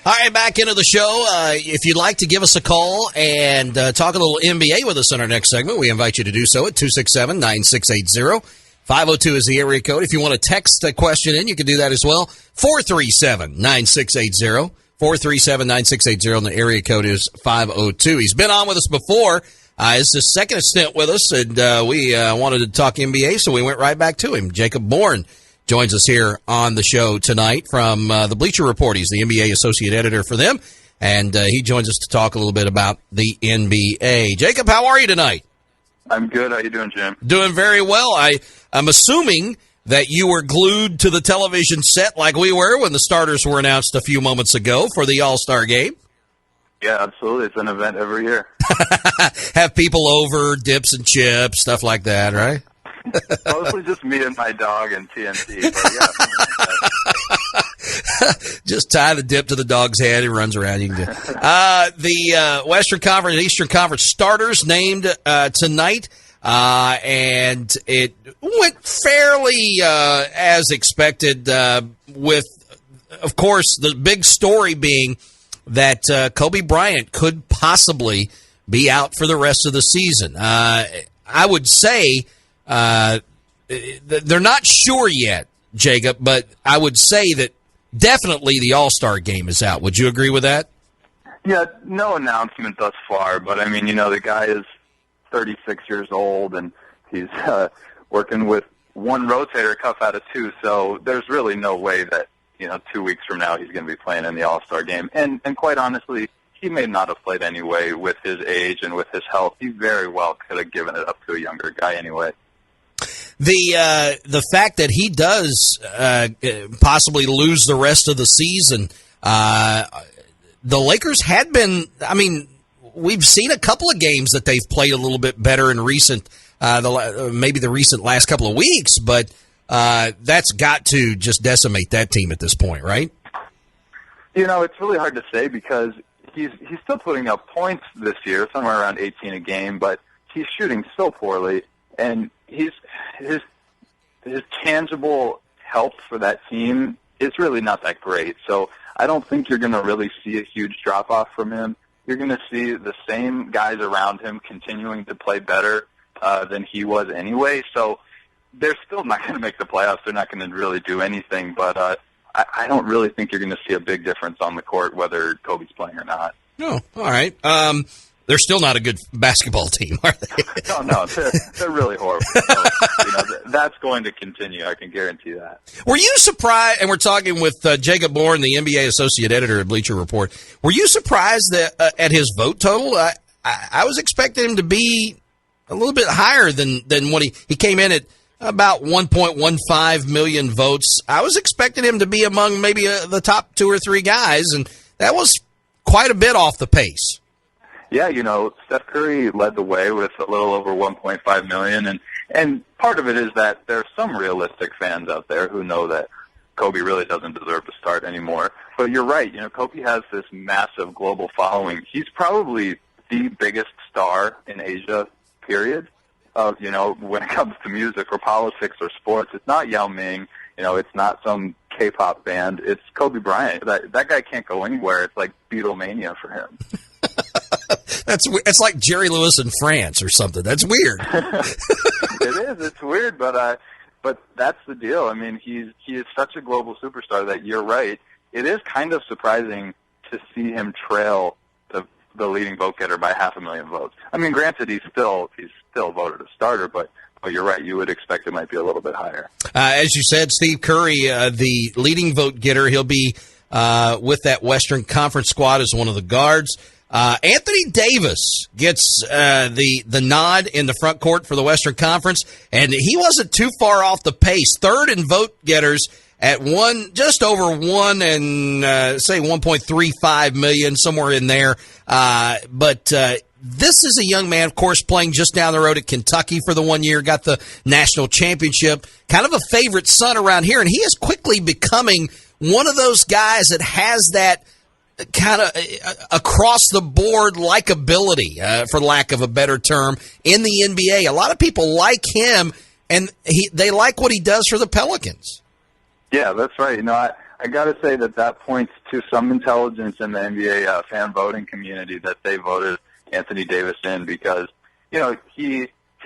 All right, back into the show. If you'd like to give us a call and talk a little NBA with us in our next segment, we invite you to do so at 267-9680. 502 is the area code. If you want to text a question in, you can do that as well. 437-9680. 437-9680, and the area code is 502. He's been on with us before. It's his second stint with us, and we wanted to talk NBA, so we went right back to him. Jacob Bourne joins us here on the show tonight from the Bleacher Report. He's the NBA associate editor for them, and he joins us to talk a little bit about the NBA. Jacob, how are you tonight? I'm good. How you doing, Jim? Doing very well. I'm assuming that you were glued to the television set like we were when the starters were announced a few moments ago for the All-Star game. Yeah, absolutely. It's an event every year. Have people over, dips and chips, stuff like that, right? Mostly just me and my dog and TNT. But yeah. Just tie the dip to the dog's head. He runs around. You can do it. The Western Conference and Eastern Conference starters named tonight, and it went fairly as expected with, of course, the big story being that Kobe Bryant could possibly be out for the rest of the season. I would say they're not sure yet, Jacob, but I would say that definitely the All-Star game is out. Would you agree with that? Yeah, no announcement thus far, but I mean, the guy is 36 years old, and he's working with one rotator cuff out of two, so there's really no way that, 2 weeks from now he's going to be playing in the All-Star game. And quite honestly, he may not have played anyway with his age and with his health. He very well could have given it up to a younger guy anyway. The fact that he does possibly lose the rest of the season, the Lakers had been, we've seen a couple of games that they've played a little bit better in recent, maybe the recent last couple of weeks, but that's got to just decimate that team at this point, right? It's really hard to say because he's still putting up points this year, somewhere around 18 a game, but he's shooting so poorly, and his tangible help for that team is really not that great. So I don't think you're going to really see a huge drop-off from him. You're going to see the same guys around him continuing to play better than he was anyway. So they're still not going to make the playoffs. They're not going to really do anything. But I don't really think you're going to see a big difference on the court whether Kobe's playing or not. Oh, all right. They're still not a good basketball team, are they? No, they're really horrible. So, that's going to continue. I can guarantee that. Were you surprised, and we're talking with Jacob Bourne, the NBA associate editor at Bleacher Report, were you surprised that at his vote total? I was expecting him to be a little bit higher than what he came in at about 1.15 million votes. I was expecting him to be among maybe the top two or three guys, and that was quite a bit off the pace. Yeah, Steph Curry led the way with a little over 1.5 million, and part of it is that there are some realistic fans out there who know that Kobe really doesn't deserve to start anymore. But you're right, Kobe has this massive global following. He's probably the biggest star in Asia, period. When it comes to music or politics or sports, it's not Yao Ming, it's not some K-pop band, it's Kobe Bryant. That guy can't go anywhere. It's like Beatlemania for him. It's like Jerry Lewis in France or something. That's weird. It is. It's weird, but that's the deal. He is such a global superstar that you're right. It is kind of surprising to see him trail the leading vote getter by 500,000 votes. Granted, he's still voted a starter, but you're right. You would expect it might be a little bit higher. As you said, Steve Curry, the leading vote getter, he'll be with that Western Conference squad as one of the guards. Anthony Davis gets the nod in the front court for the Western Conference, and he wasn't too far off the pace. Third in vote getters at just over 1.35 million, somewhere in there. But this is a young man, of course, playing just down the road at Kentucky for the 1 year, got the national championship, kind of a favorite son around here, and he is quickly becoming one of those guys that has that kind of across-the-board likability, for lack of a better term, in the NBA. A lot of people like him, and they like what he does for the Pelicans. Yeah, that's right. I got to say that points to some intelligence in the NBA fan voting community that they voted Anthony Davis in because,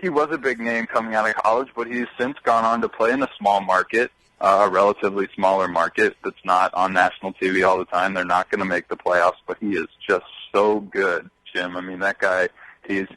he was a big name coming out of college, but he's since gone on to play in a small market, a relatively smaller market that's not on national TV all the time. They're not going to make the playoffs, but he is just so good, Jim. I mean, that guy, he's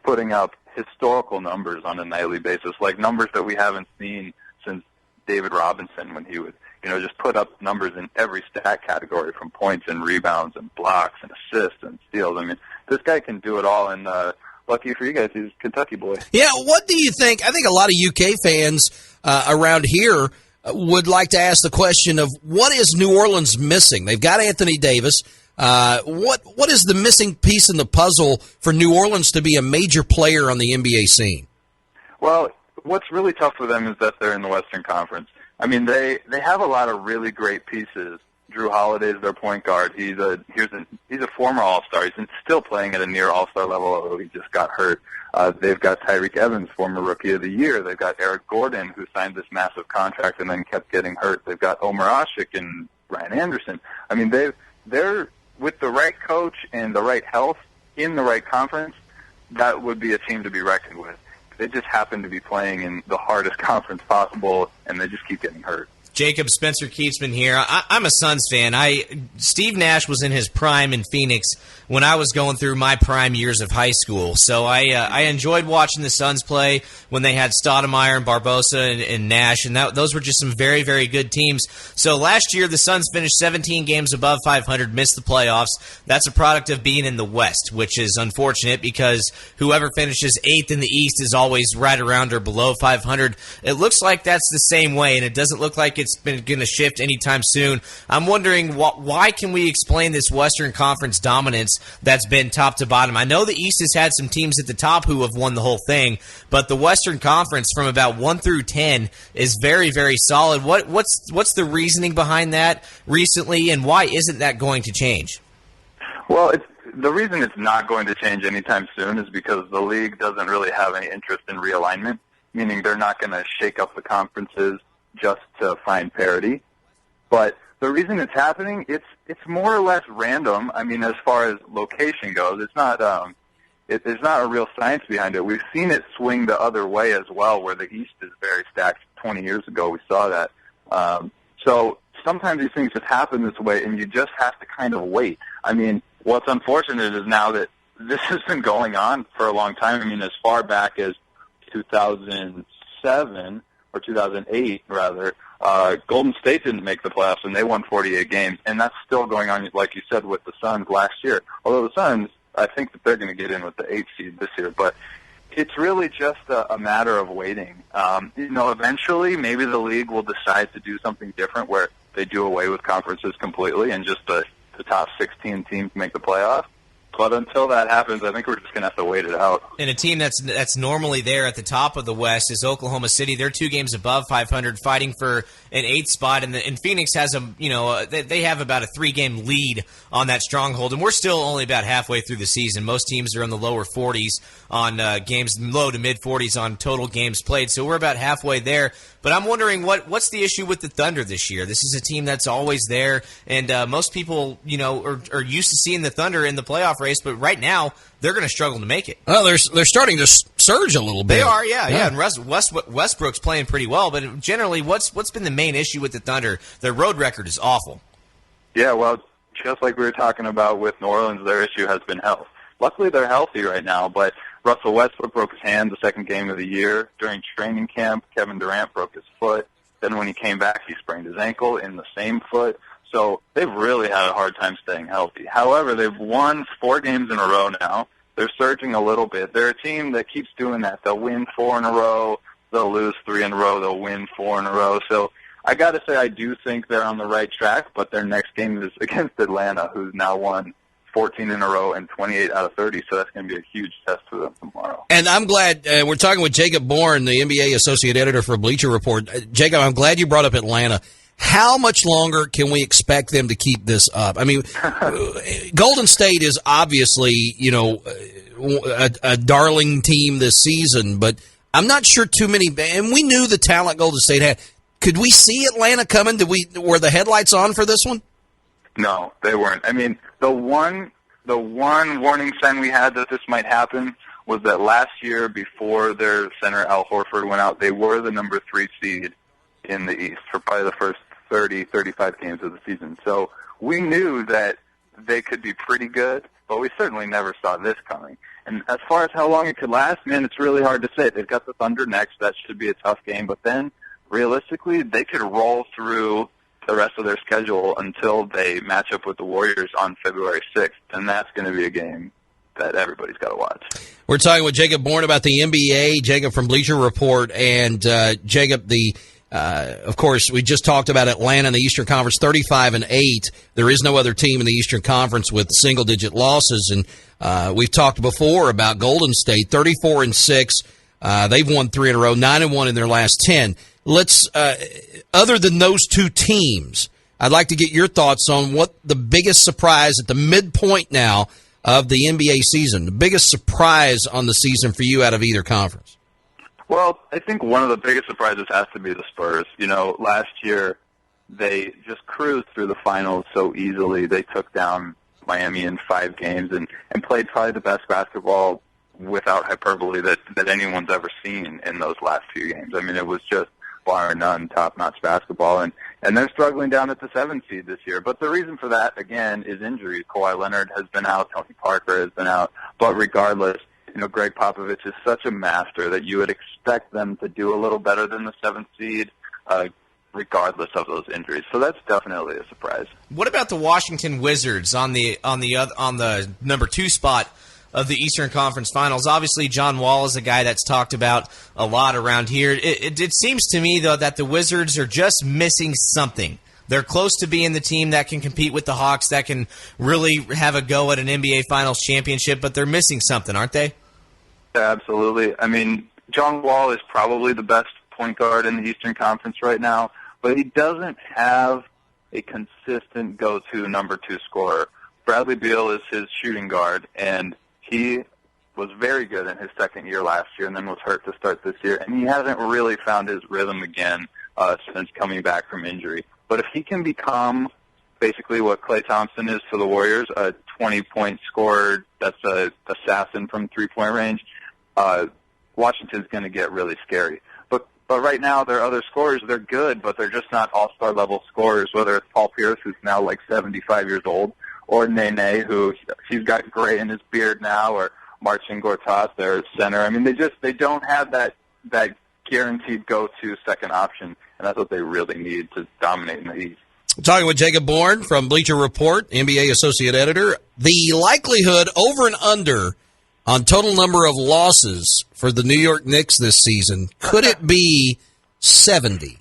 putting up historical numbers on a nightly basis, like numbers that we haven't seen since David Robinson when he would, just put up numbers in every stat category from points and rebounds and blocks and assists and steals. I mean, this guy can do it all, and lucky for you guys, he's a Kentucky boy. Yeah, what do you think? I think a lot of UK fans around here would like to ask the question of what is New Orleans missing? They've got Anthony Davis. What is the missing piece in the puzzle for New Orleans to be a major player on the NBA scene? Well, what's really tough for them is that they're in the Western Conference. I mean, they have a lot of really great pieces. Drew Holiday's their point guard. He's a former All-Star. He's still playing at a near All-Star level, although he just got hurt. They've got Tyreek Evans, former Rookie of the Year. They've got Eric Gordon, who signed this massive contract and then kept getting hurt. They've got Omer Asik and Ryan Anderson. I mean, they're with the right coach and the right health in the right conference, that would be a team to be reckoned with. They just happen to be playing in the hardest conference possible, and they just keep getting hurt. Jacob, Spencer Keatsman here. I'm a Suns fan. Steve Nash was in his prime in Phoenix when I was going through my prime years of high school. So I enjoyed watching the Suns play when they had Stoudemire and Barbosa and Nash, and those were just some very, very good teams. So last year the Suns finished 17 games above 500, missed the playoffs. That's a product of being in the West, which is unfortunate because whoever finishes 8th in the East is always right around or below 500. It looks like that's the same way, and it doesn't look like it's been going to shift anytime soon. I'm wondering why can we explain this Western Conference dominance that's been top to bottom? I know the East has had some teams at the top who have won the whole thing, but the Western Conference from about 1 through 10 is very, very solid. What's the reasoning behind that recently, and why isn't that going to change? Well, the reason it's not going to change anytime soon is because the league doesn't really have any interest in realignment, meaning they're not going to shake up the conferences just to find parity. But the reason it's happening, it's more or less random. I mean, as far as location goes, it's not there's not a real science behind it. We've seen it swing the other way as well, where the East is very stacked. 20 years ago, we saw that. So sometimes these things just happen this way, and you just have to kind of wait. I mean, what's unfortunate is now that this has been going on for a long time. I mean, as far back as 2007 or 2008, rather, Golden State didn't make the playoffs, and they won 48 games, and that's still going on, like you said, with the Suns last year. Although the Suns, I think that they're going to get in with the 8th seed this year, but it's really just a matter of waiting. Eventually, maybe the league will decide to do something different where they do away with conferences completely and just the top 16 teams make the playoffs. But until that happens, I think we're just going to have to wait it out. And a team that's normally there at the top of the West is Oklahoma City. They're 2 games above 500, fighting for an 8th spot. And Phoenix has they have about a 3-game lead on that stronghold. And we're still only about halfway through the season. Most teams are in the lower 40s on games, low to mid 40s on total games played. So we're about halfway there. But I'm wondering what's the issue with the Thunder this year? This is a team that's always there, and most people, are used to seeing the Thunder in the playoff race. But right now, they're going to struggle to make it. Well, they're starting to surge a little bit. They are, yeah. And Westbrook's playing pretty well. But generally, what's been the main issue with the Thunder? Their road record is awful. Yeah, well, just like we were talking about with New Orleans, their issue has been health. Luckily, they're healthy right now, but Russell Westbrook broke his hand the second game of the year. During training camp, Kevin Durant broke his foot. Then when he came back, he sprained his ankle in the same foot. So they've really had a hard time staying healthy. However, they've won 4 games in a row now. They're surging a little bit. They're a team that keeps doing that. They'll win 4 in a row. They'll lose 3 in a row. They'll win 4 in a row. So I got to say I do think they're on the right track, but their next game is against Atlanta, who's now won 14 in a row and 28 out of 30, so that's going to be a huge test for them tomorrow. And I'm glad we're talking with Jacob Bourne, the NBA associate editor for Bleacher Report. Jacob, I'm glad you brought up Atlanta. How much longer can we expect them to keep this up? I mean, Golden State is obviously, a darling team this season, but I'm not sure too many, and we knew the talent Golden State had. Could we see Atlanta coming? Were the headlights on for this one? No, they weren't. I mean, the one warning sign we had that this might happen was that last year, before their center Al Horford went out, they were the number 3 seed in the East for probably the first 30, 35 games of the season. So we knew that they could be pretty good, but we certainly never saw this coming. And as far as how long it could last, man, it's really hard to say. They've got the Thunder next. That should be a tough game. But then, realistically, they could roll through the rest of their schedule until they match up with the Warriors on February 6th, and that's going to be a game that everybody's got to watch. We're talking with Jacob Bourne about the NBA, Jacob from Bleacher Report, and Jacob, of course, we just talked about Atlanta in the Eastern Conference, 35-8. There is no other team in the Eastern Conference with single-digit losses, and we've talked before about Golden State, 34-6. They've won 3 in a row, 9-1 in their last 10. Let's, other than those two teams, I'd like to get your thoughts on what the biggest surprise at the midpoint now of the NBA season, the biggest surprise on the season for you out of either conference. Well, I think one of the biggest surprises has to be the Spurs. You know, last year they just cruised through the finals so easily. They took down Miami in 5 games and played probably the best basketball, without hyperbole, that anyone's ever seen in those last few games. I mean, it was just bar none, top-notch basketball, and they're struggling down at the 7th seed this year. But the reason for that, again, is injuries. Kawhi Leonard has been out, Tony Parker has been out, but regardless, you know, Greg Popovich is such a master that you would expect them to do a little better than the 7th seed, regardless of those injuries. So that's definitely a surprise. What about the Washington Wizards on the number 2 spot of the Eastern Conference Finals? Obviously, John Wall is a guy that's talked about a lot around here. It seems to me, though, that the Wizards are just missing something. They're close to being the team that can compete with the Hawks, that can really have a go at an NBA Finals championship, but they're missing something, aren't they? Yeah, absolutely. I mean, John Wall is probably the best point guard in the Eastern Conference right now, but he doesn't have a consistent go-to number 2 scorer. Bradley Beal is his shooting guard, and he was very good in his second year last year and then was hurt to start this year, and he hasn't really found his rhythm again since coming back from injury. But if he can become basically what Klay Thompson is for the Warriors, a 20-point scorer that's an assassin from three-point range, Washington's going to get really scary. But right now, their other scorers, they're good, but they're just not all-star level scorers, whether it's Paul Pierce, who's now like 75 years old, or Nene, who he's got gray in his beard now, or Marcin Gortat, their center. I mean, they don't have that guaranteed go-to second option, and that's what they really need to dominate in the East. I'm talking with Jacob Bourne from Bleacher Report, NBA Associate Editor. The likelihood over and under on total number of losses for the New York Knicks this season, could it be 70?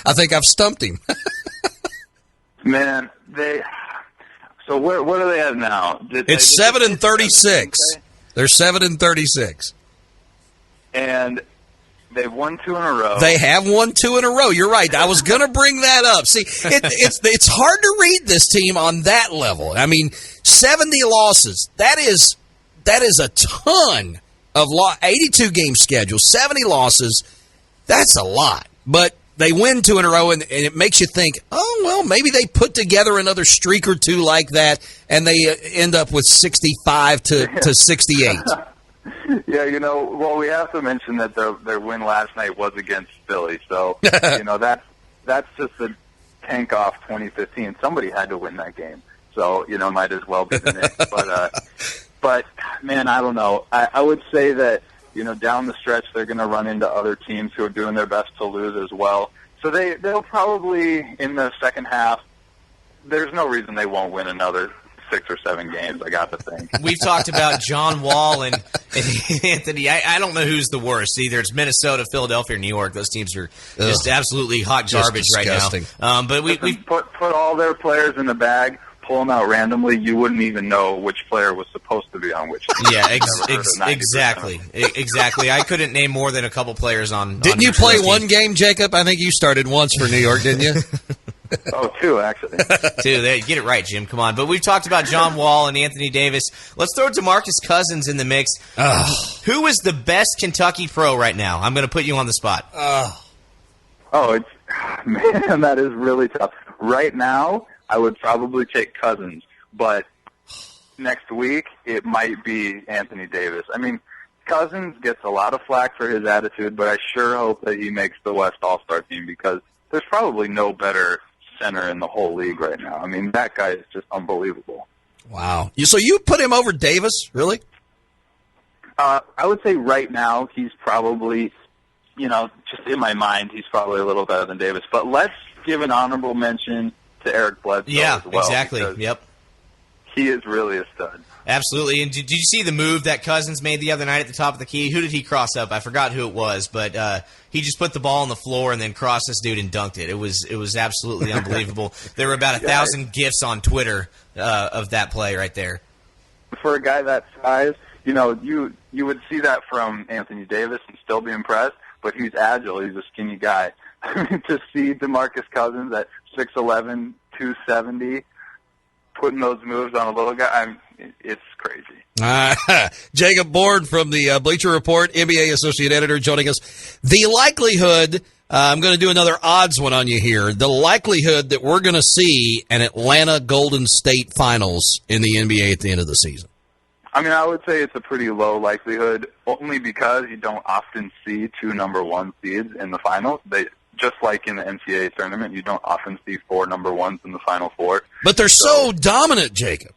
I think I've stumped him. Man, so what are they at now? It's 7-36. They're 7-36. And they've won 2 in a row. They have won 2 in a row. You're right. I was going to bring that up. See, it's hard to read this team on that level. I mean, 70 losses. That is a ton of 82 game schedule. 70 losses. That's a lot. But they win 2 in a row, and it makes you think, oh, well, maybe they put together another streak or two like that, and they end up with 65 to 68. Yeah, well, we have to mention that their win last night was against Philly, so that's just a tank off 2015. Somebody had to win that game, so might as well be the Knicks. But man, I don't know. I would say that down the stretch they're going to run into other teams who are doing their best to lose as well. So they'll probably in the second half. There's no reason they won't win another 6 or 7 games, I got to think. We've talked about John Wall and Anthony. I don't know who's the worst. Either it's Minnesota, Philadelphia, or New York. Those teams are just absolutely hot garbage right now. But we put all their players in the bag, pull them out randomly. You wouldn't even know which player was supposed to be on which team. Yeah, exactly. Exactly. I couldn't name more than a couple players on. Didn't you play one game, Jacob? I think you started once for New York, didn't you? Oh, two, actually. Two. There, get it right, Jim. Come on. But we've talked about John Wall and Anthony Davis. Let's throw DeMarcus Cousins in the mix. Who is the best Kentucky pro right now? I'm going to put you on the spot. Man, that is really tough. Right now, I would probably take Cousins, but next week it might be Anthony Davis. I mean, Cousins gets a lot of flack for his attitude, but I sure hope that he makes the West All-Star team because there's probably no better center in the whole league right now. I mean, that guy is just unbelievable. Wow. So you put him over Davis, really? I would say right now he's probably, just in my mind, he's probably a little better than Davis. But let's give an honorable mention to Eric Bledsoe as well. Exactly. Yep. He is really a stud. Absolutely. And did you see the move that Cousins made the other night at the top of the key? Who did he cross up? I forgot who it was, but he just put the ball on the floor and then crossed this dude and dunked it. It was absolutely unbelievable. There were about 1,000 GIFs on Twitter of that play right there. For a guy that size, you would see that from Anthony Davis and still be impressed, but he's agile. He's a skinny guy. To see DeMarcus Cousins at 6'11", 270, putting those moves on a little guy, it's crazy. Jacob Bourne from the Bleacher Report, NBA Associate Editor, joining us. The likelihood, I'm going to do another odds one on you here, the likelihood that we're going to see an Atlanta Golden State Finals in the NBA at the end of the season. I mean, I would say it's a pretty low likelihood, only because you don't often see two number one seeds in the finals. Just like in the NCAA tournament, you don't often see four number ones in the Final Four. But they're so dominant, Jacob.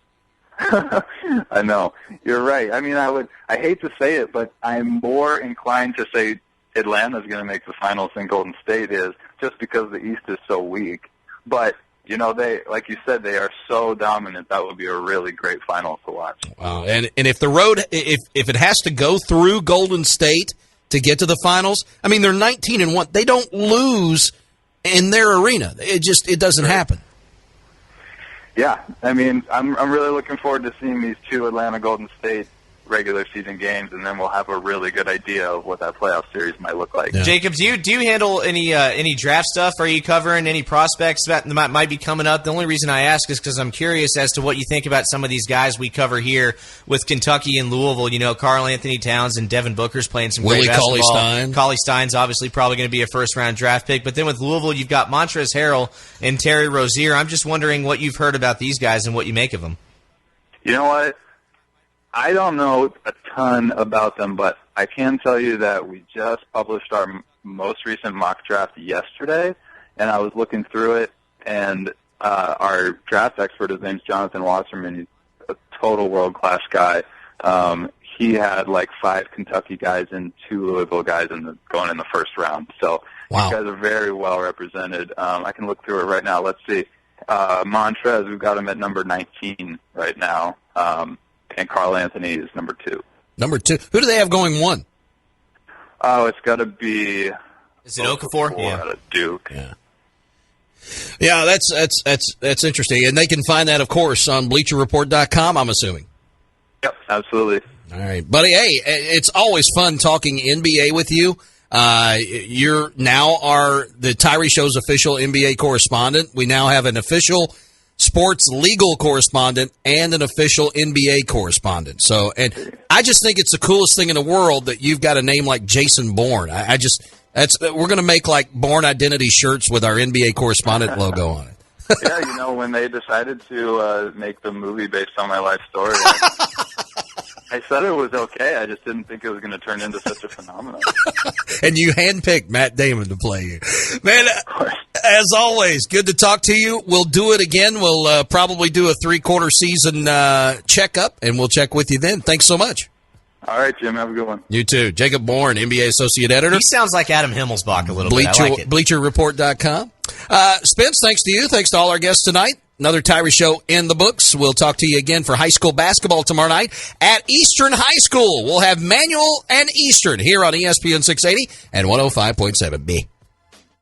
I know. You're right. I mean, I hate to say it, but I'm more inclined to say Atlanta's going to make the finals than Golden State is, just because the East is so weak. But, they, like you said, they are so dominant. That would be a really great finals to watch. Wow. And if the road, if it has to go through Golden State to get to the finals, I mean, they're 19-1. They don't lose in their arena. It doesn't happen. Yeah, I mean, I'm really looking forward to seeing these two Atlanta Golden State regular season games, and then we'll have a really good idea of what that playoff series might look like. Yeah. Jacob, do you handle any draft stuff? Are you covering any prospects that might be coming up? The only reason I ask is because I'm curious as to what you think about some of these guys we cover here with Kentucky and Louisville. Karl Anthony Towns and Devin Booker's playing some great basketball. Cauley-Stein. Cauley-Stein's obviously probably going to be a first-round draft pick. But then with Louisville, you've got Montrezl Harrell and Terry Rozier. I'm just wondering what you've heard about these guys and what you make of them. You know what? I don't know a ton about them, but I can tell you that we just published our most recent mock draft yesterday, and I was looking through it, and our draft expert, his name's Jonathan Wasserman. He's a total world-class guy. He had like 5 Kentucky guys and 2 Louisville guys going in the first round. So wow. These guys are very well represented. I can look through it right now. Let's see. Montrez, we've got him at number 19 right now. And Carl Anthony is number 2. Number 2. Who do they have going 1? Oh, it's got to be. Is it Okafor? Yeah, out of Duke. Yeah, that's interesting, and they can find that, of course, on BleacherReport.com. I'm assuming. Yep, absolutely. All right, buddy. Hey, it's always fun talking NBA with you. You're now the Tyree Show's official NBA correspondent. We now have an official sports legal correspondent and an official NBA correspondent. So, and I just think it's the coolest thing in the world that you've got a name like Jason Bourne. We're going to make like Bourne identity shirts with our NBA correspondent logo on it. Yeah, when they decided to make the movie based on my life story, I said it was okay. I just didn't think it was going to turn into such a phenomenon. And you handpicked Matt Damon to play you. Man, as always, good to talk to you. We'll do it again. We'll probably do a 3-quarter season checkup, and we'll check with you then. Thanks so much. All right, Jim. Have a good one. You too. Jacob Bourne, NBA Associate Editor. He sounds like Adam Himmelsbach a little bit. I like it. BleacherReport.com. Spence, thanks to you. Thanks to all our guests tonight. Another Tyree Show in the books. We'll talk to you again for high school basketball tomorrow night at Eastern High School. We'll have Manual and Eastern here on ESPN 680 and 105.7B.